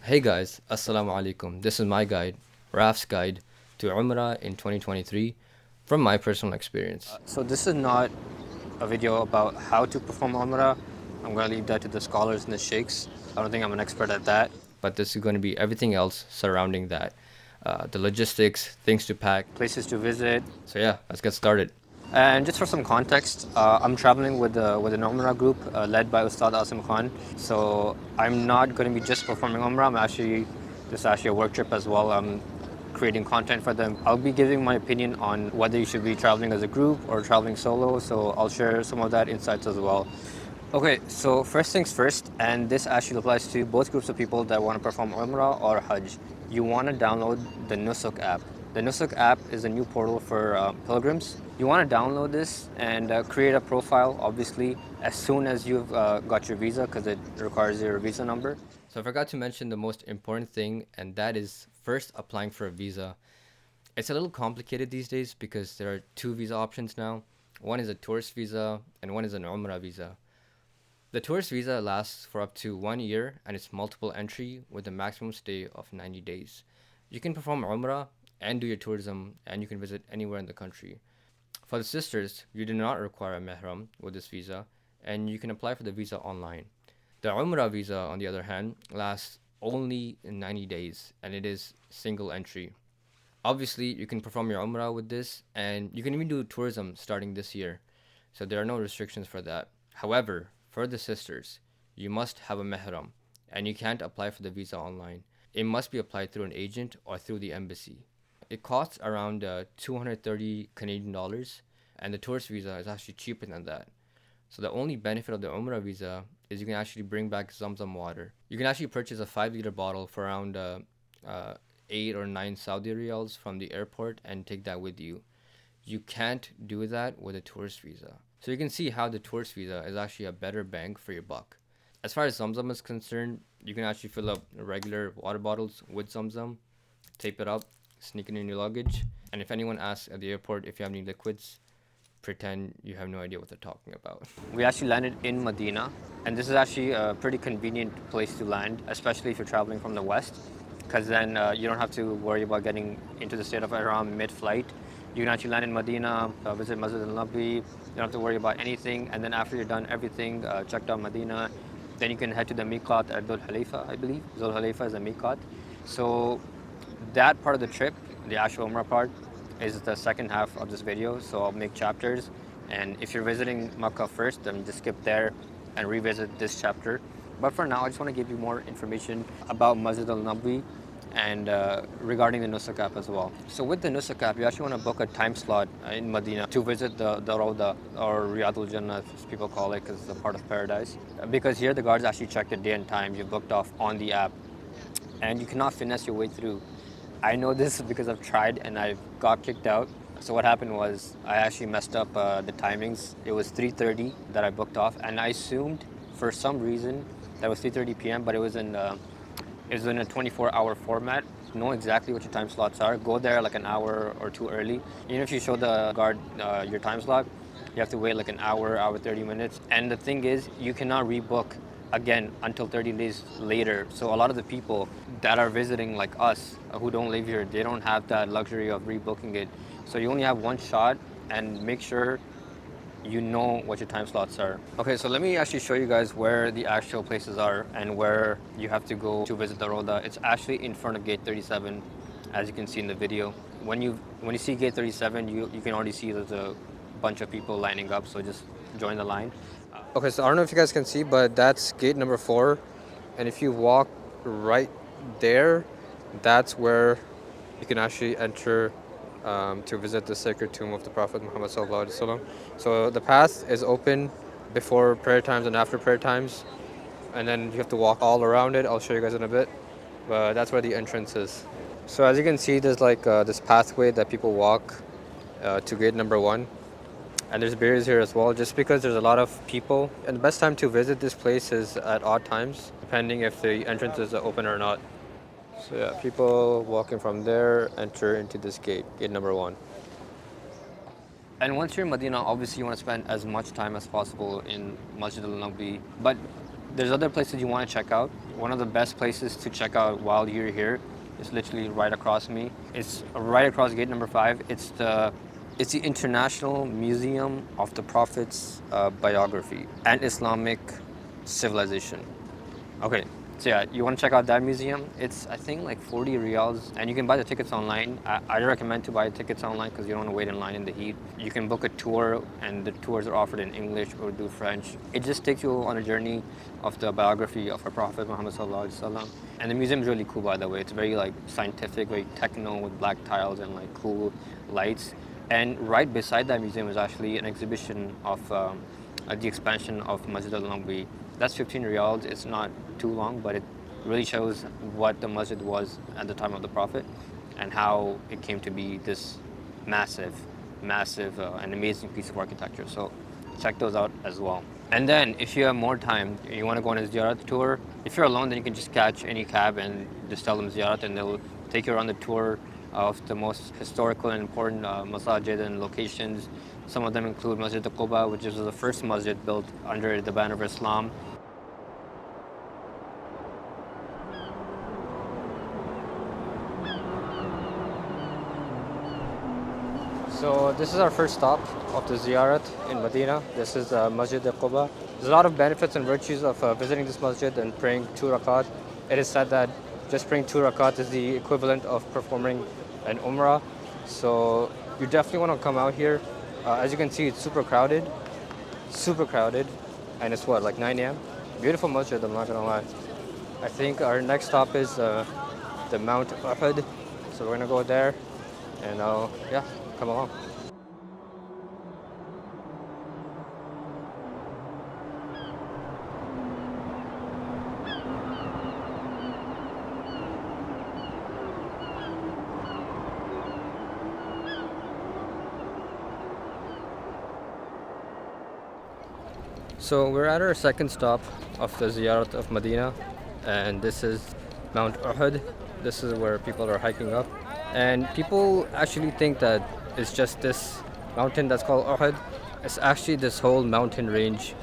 Hey guys, Assalamu alaikum. This is my guide, Raf's guide to Umrah in 2023 from my personal experience. So this is not a video about how to perform Umrah. I'm going to leave that to the scholars and the sheikhs. I don't think I'm an expert at that. But this is going to be everything else surrounding that. The logistics, things to pack. Places to visit. So yeah, let's get started. And just for some context, I'm traveling with an Umrah group led by Ustad Asim Khan. So I'm not going to be just performing Umrah. This is actually a work trip as well. I'm creating content for them. I'll be giving my opinion on whether you should be traveling as a group or traveling solo. So I'll share some of that insights as well. Okay, so first things first, and this actually applies to both groups of people that want to perform Umrah or Hajj. You want to download the Nusuk app. The Nusuk app is a new portal for pilgrims. You want to download this and create a profile, obviously, as soon as you've got your visa, because it requires your visa number. So I forgot to mention the most important thing, and that is first applying for a visa. It's a little complicated these days because there are two visa options now. One is a tourist visa and one is an Umrah visa. The tourist visa lasts for up to 1 year and it's multiple entry with a maximum stay of 90 days. You can perform Umrah and do your tourism and you can visit anywhere in the country. For the sisters, you do not require a mehram with this visa and you can apply for the visa online. The Umrah visa, on the other hand, lasts only 90 days and it is single entry. Obviously, you can perform your Umrah with this and you can even do tourism starting this year. So there are no restrictions for that. However, for the sisters, you must have a mehram and you can't apply for the visa online. It must be applied through an agent or through the embassy. It costs around 230 Canadian dollars and the tourist visa is actually cheaper than that. So the only benefit of the Umrah visa is you can actually bring back Zamzam water. You can actually purchase a 5-liter bottle for around 8 or 9 Saudi riyals from the airport and take that with you. You can't do that with a tourist visa. So you can see how the tourist visa is actually a better bang for your buck. As far as Zamzam is concerned, you can actually fill up regular water bottles with Zamzam, tape it up, sneak it in your luggage, and if anyone asks at the airport if you have any liquids, pretend you have no idea what they're talking about. We actually landed in Medina, and this is actually a pretty convenient place to land, especially if you're traveling from the west, because then you don't have to worry about getting into the state of Haram mid-flight. You can actually land in Medina, visit Masjid Al-Nabawi. You don't have to worry about anything. And then after you're done everything, checked out Medina, then you can head to the Miqat at Dhul Halifa, I believe. Dhul Halifa is a Miqat. So that part of the trip, the actual Umrah part, is the second half of this video. So I'll make chapters. And if you're visiting Makkah first, then just skip there and revisit this chapter. But for now, I just want to give you more information about Masjid Al-Nabawi and regarding the Nusuk app as well. So with the Nusuk app, you actually want to book a time slot in Medina to visit the Rawda, or Riyadul Jannah as people call it, because it's a part of paradise. Because here the guards actually check your day and time you booked off on the app, and you cannot finesse your way through. I know this because I've tried and I got kicked out. So what happened was I actually messed up the timings. It was 3:30 that I booked off, and I assumed for some reason that was 3:30 p.m., but it was in a 24-hour format. Know exactly what your time slots are. Go there like an hour or two early. Even if you show the guard your time slot, you have to wait like an hour 30 minutes. And the thing is, you cannot rebook again until 30 days later. So a lot of the people that are visiting like us who don't live here, they don't have that luxury of rebooking it. So you only have one shot, and make sure you know what your time slots are. Okay, so let me actually show you guys where the actual places are and where you have to go to visit the Roda. It's actually in front of gate 37, as you can see in the video. When you see gate 37, you can already see there's a bunch of people lining up, so just join the line. Okay, so I don't know if you guys can see, but that's gate number 4. And if you walk right there, that's where you can actually enter to visit the sacred tomb of the Prophet Muhammad sallallahu alaihi wasallam. So the path is open before prayer times and after prayer times, and then you have to walk all around it. I'll show you guys in a bit, but that's where the entrance is. So as you can see, there's like this pathway that people walk to gate number 1, and there's barriers here as well, just because there's a lot of people. And the best time to visit this place is at odd times, depending if the entrance is open or not. So yeah, people walking from there enter into this gate number 1. And once you're in Medina, obviously you want to spend as much time as possible in Masjid Al-Nabawi. But There's other places you want to check out. One of the best places to check out while you're here is literally right across me. It's right across gate number 5. It's the International Museum of the Prophet's biography and Islamic civilization. Okay, so yeah, you want to check out that museum? It's, I think, like 40 riyals, and you can buy the tickets online. I recommend to buy tickets online because you don't want to wait in line in the heat. You can book a tour, and the tours are offered in English, Urdu, French. It just takes you on a journey of the biography of our Prophet Muhammad sallallahu alaihi wasallam. And the museum is really cool, by the way. It's very like scientific, very techno with black tiles and like cool lights. And right beside that museum is actually an exhibition of the expansion of Masjid al-Nabawi. That's 15 riyals. It's not too long, but it really shows what the masjid was at the time of the Prophet and how it came to be this massive and amazing piece of architecture. So check those out as well. And then if you have more time, you want to go on a ziyarat tour, if you're alone, then you can just catch any cab and just tell them ziyarat, and they'll take you around the tour of the most historical and important masajid and locations. Some of them include Masjid al-Quba, which is the first masjid built under the banner of Islam. So this is our first stop of the ziyarat in Medina. This is Masjid al-Quba. There's a lot of benefits and virtues of visiting this masjid and praying 2 rakat. It is said that just praying 2 rakat is the equivalent of performing an Umrah. So you definitely want to come out here. As you can see, it's super crowded, and it's what, like 9 a.m. Beautiful masjid, I'm not gonna lie. I think our next stop is the Mount Uhud, so we're gonna go there, and yeah, come along. So we're at our second stop of the Ziyarat of Medina, and this is Mount Uhud. This is where people are hiking up, and people actually think that it's just this mountain that's called Uhud. It's actually this whole mountain range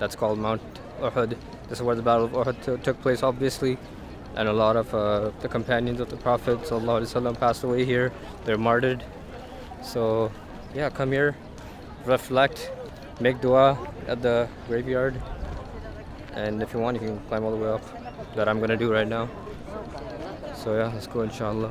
that's called Mount Uhud. This is where the Battle of Uhud took place, obviously, and a lot of the companions of the Prophet ﷺ passed away here. They're martyred. So yeah, come here, reflect, make dua at the graveyard, and if you want, you can climb all the way up, that I'm gonna do right now. So yeah, let's go, inshallah.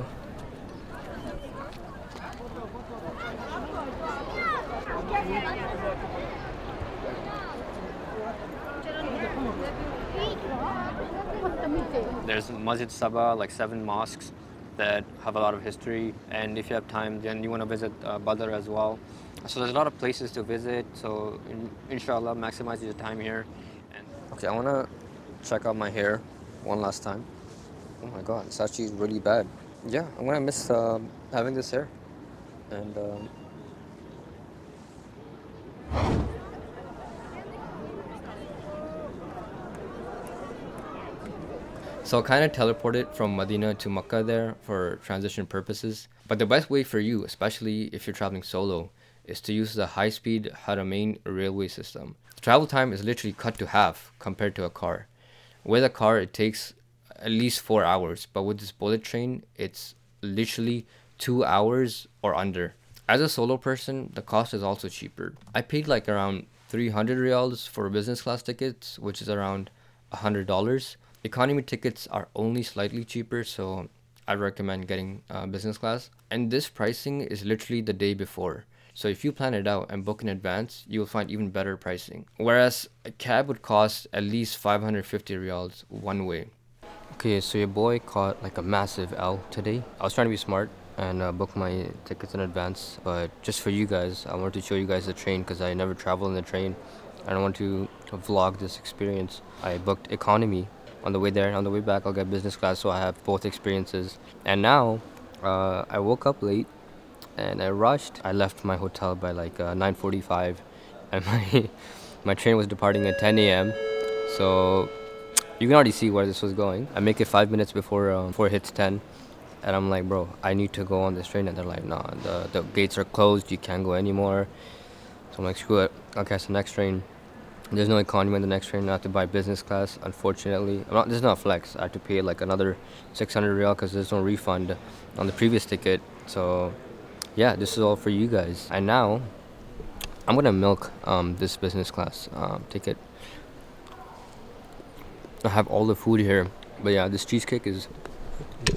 There's Masjid Sabah, like 7 mosques that have a lot of history, and if you have time, then you want to visit Badr as well. So there's a lot of places to visit, so inshallah, maximize your time here. Okay, I want to check out my hair one last time. Oh my god, it's actually really bad. Yeah, I'm going to miss having this hair. And So I kind of teleported from Medina to Makkah there for transition purposes. But the best way for you, especially if you're traveling solo, is to use the high-speed Haramain railway system. The travel time is literally cut to half compared to a car. With a car, it takes at least 4 hours, but with this bullet train, it's literally 2 hours or under. As a solo person, the cost is also cheaper. I paid like around 300 riyals for business class tickets, which is around $100. Economy tickets are only slightly cheaper, so I recommend getting business class. And this pricing is literally the day before. So if you plan it out and book in advance, you'll find even better pricing. Whereas a cab would cost at least 550 riyals one way. Okay, so your boy caught like a massive L today. I was trying to be smart and book my tickets in advance, but just for you guys, I wanted to show you guys the train because I never traveled in the train. I don't want to vlog this experience. I booked economy on the way there, and on the way back I'll get business class, so I have both experiences. And now I woke up late and I rushed. I left my hotel by like 9:45, and my train was departing at 10 a.m. So you can already see where this was going. I make it 5 minutes before it hits 10, and I'm like, bro, I need to go on this train. And they're like, nah, the gates are closed, you can't go anymore. So I'm like, screw it, I'll catch the next train. There's no economy on the next train. I have to buy business class, unfortunately. This is not flex. I have to pay like another 600 riyal because there's no refund on the previous ticket. So, yeah, this is all for you guys. And now, I'm gonna milk this business class ticket. I have all the food here, but yeah, this cheesecake is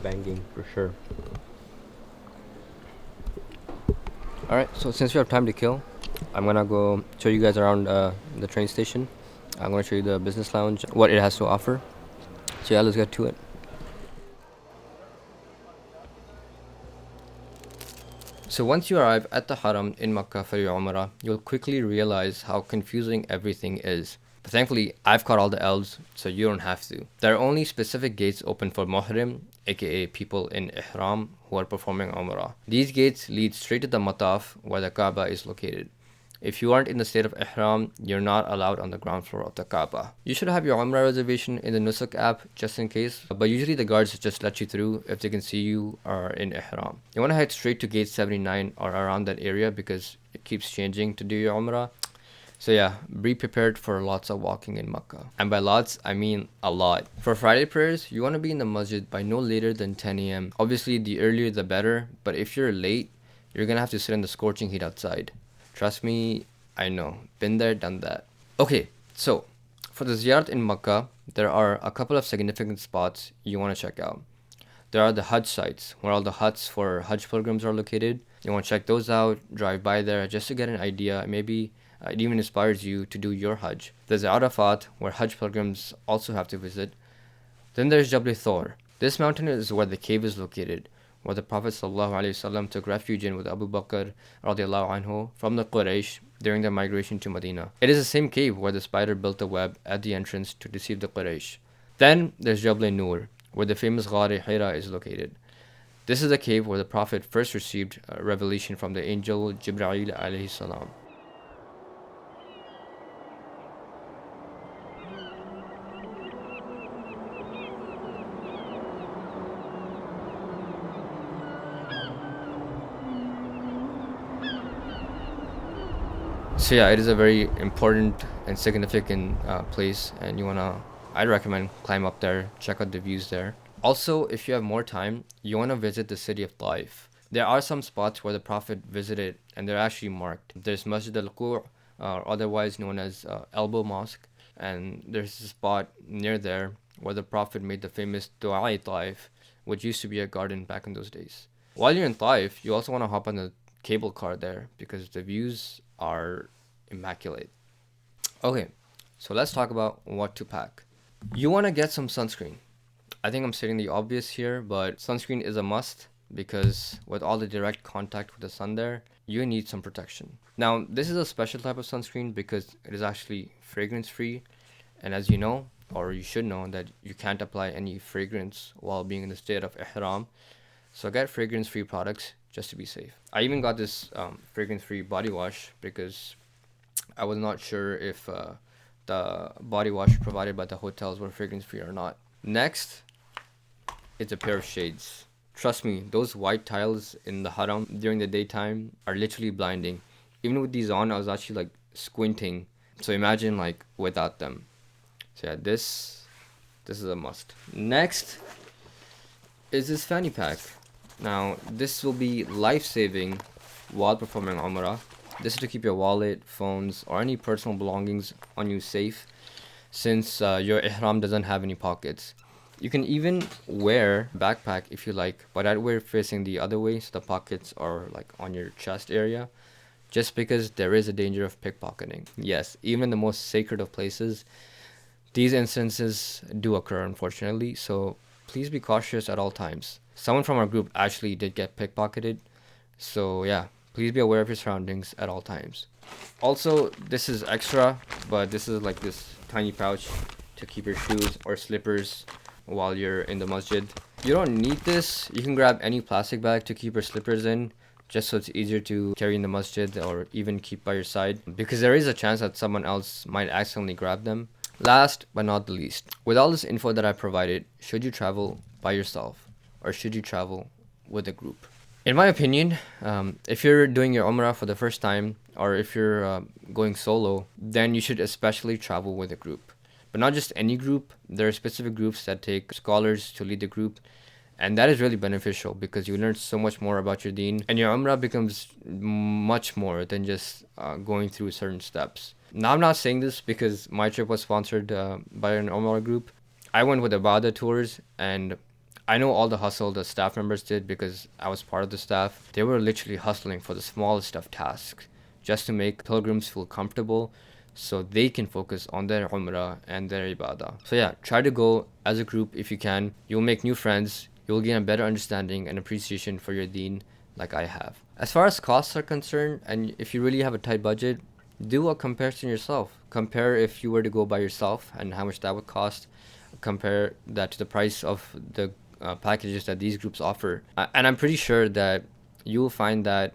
banging for sure. All right, so since we have time to kill, I'm gonna go show you guys around the train station. I'm gonna show you the business lounge, what it has to offer. So yeah, let's get to it. So once you arrive at the Haram in Makkah for your Umrah, you'll quickly realize how confusing everything is. But thankfully, I've caught all the L's, so you don't have to. There are only specific gates open for Muhrim, aka people in Ihram who are performing Umrah. These gates lead straight to the Mataf, where the Kaaba is located. If you aren't in the state of Ihram, you're not allowed on the ground floor of the Kaaba. You should have your Umrah reservation in the Nusuk app just in case, but usually the guards just let you through if they can see you are in Ihram. You want to head straight to gate 79 or around that area because it keeps changing to do your Umrah. So yeah, be prepared for lots of walking in Makkah. And by lots, I mean a lot. For Friday prayers, you want to be in the masjid by no later than 10 a.m. Obviously, the earlier the better, but if you're late, you're going to have to sit in the scorching heat outside. Trust me, I know. Been there, done that. Okay, so for the ziyarat in Makkah, there are a couple of significant spots you want to check out. There are the Hajj sites, where all the huts for Hajj pilgrims are located. You want to check those out, drive by there just to get an idea. Maybe it even inspires you to do your Hajj. There's Arafat, where Hajj pilgrims also have to visit. Then there's Jabal Thor. This mountain is where the cave is located, where the Prophet ﷺ took refuge in with Abu Bakr radiallahu anhu from the Quraysh during their migration to Medina. It is the same cave where the spider built a web at the entrance to deceive the Quraysh. Then there's Jabal Nur, where the famous Ghar Hira is located. This is the cave where the Prophet first received a revelation from the angel Jibreel alayhi salam. So yeah, it is a very important and significant place, and I'd recommend climb up there, check out the views there. Also, if you have more time, you want to visit the city of Taif. There are some spots where the Prophet visited, and they're actually marked. There's Masjid Al Aqsa, otherwise known as Elbow Mosque, and there's a spot near there where the Prophet made the famous Du'a Taif, which used to be a garden back in those days. While you're in Taif, you also want to hop on the cable car there because the views are immaculate. Okay, so let's talk about what to pack. You want to get some sunscreen. I think I'm stating the obvious here, but sunscreen is a must because with all the direct contact with the sun there, you need some protection. Now, this is a special type of sunscreen because it is actually fragrance free, and as you know, or you should know, that you can't apply any fragrance while being in the state of ihram. So get fragrance free products just to be safe. I even got this fragrance-free body wash because I was not sure if the body wash provided by the hotels were fragrance-free or not. Next, it's a pair of shades. Trust me, those white tiles in the haram during the daytime are literally blinding. Even with these on, I was actually like squinting. So imagine like without them. So yeah, this is a must. Next is this fanny pack. Now, this will be life-saving while performing Umrah. This is to keep your wallet, phones, or any personal belongings on you safe since your ihram doesn't have any pockets. You can even wear a backpack if you like, but I'd wear it facing the other way so the pockets are like on your chest area just because there is a danger of pickpocketing. Yes, even in the most sacred of places, these instances do occur unfortunately, so please be cautious at all times. Someone from our group actually did get pickpocketed, so yeah, please be aware of your surroundings at all times. Also, this is extra, but this is like this tiny pouch to keep your shoes or slippers while you're in the masjid. You don't need this. You can grab any plastic bag to keep your slippers in, just so it's easier to carry in the masjid or even keep by your side, because there is a chance that someone else might accidentally grab them. Last but not the least, with all this info that I provided, should you travel by yourself or should you travel with a group? In my opinion, if you're doing your Umrah for the first time, or if you're going solo, then you should especially travel with a group. But not just any group. There are specific groups that take scholars to lead the group, and that is really beneficial because you learn so much more about your deen, and your Umrah becomes much more than just going through certain steps. Now, I'm not saying this because my trip was sponsored by an Umrah group. I went with Ibadah tours, and I know all the hustle the staff members did because I was part of the staff. They were literally hustling for the smallest of tasks just to make pilgrims feel comfortable so they can focus on their Umrah and their Ibadah. So, yeah, try to go as a group if you can. You'll make new friends, you'll gain a better understanding and appreciation for your deen like I have. As far as costs are concerned, and if you really have a tight budget, do a comparison yourself. Compare if you were to go by yourself and how much that would cost. Compare that to the price of the packages that these groups offer. And I'm pretty sure that you will find that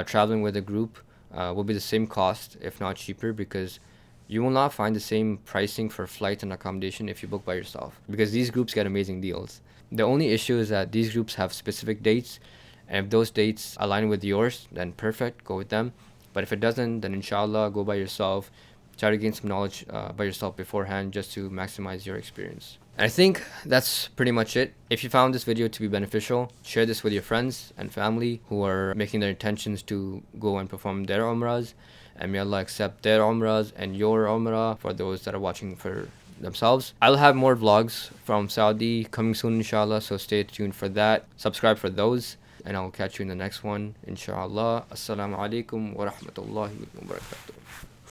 traveling with a group will be the same cost, if not cheaper, because you will not find the same pricing for flight and accommodation if you book by yourself, because these groups get amazing deals. The only issue is that these groups have specific dates, and if those dates align with yours, then perfect, go with them. But if it doesn't, then inshallah, go by yourself. Try to gain some knowledge by yourself beforehand just to maximize your experience. And I think that's pretty much it. If you found this video to be beneficial, share this with your friends and family who are making their intentions to go and perform their umrahs. And may Allah accept their umrahs and your umrah for those that are watching for themselves. I'll have more vlogs from Saudi coming soon, inshallah, so stay tuned for that. Subscribe for those, and I'll catch you in the next one, inshallah. Assalamu alaikum wa rahmatullahi wa barakatuh.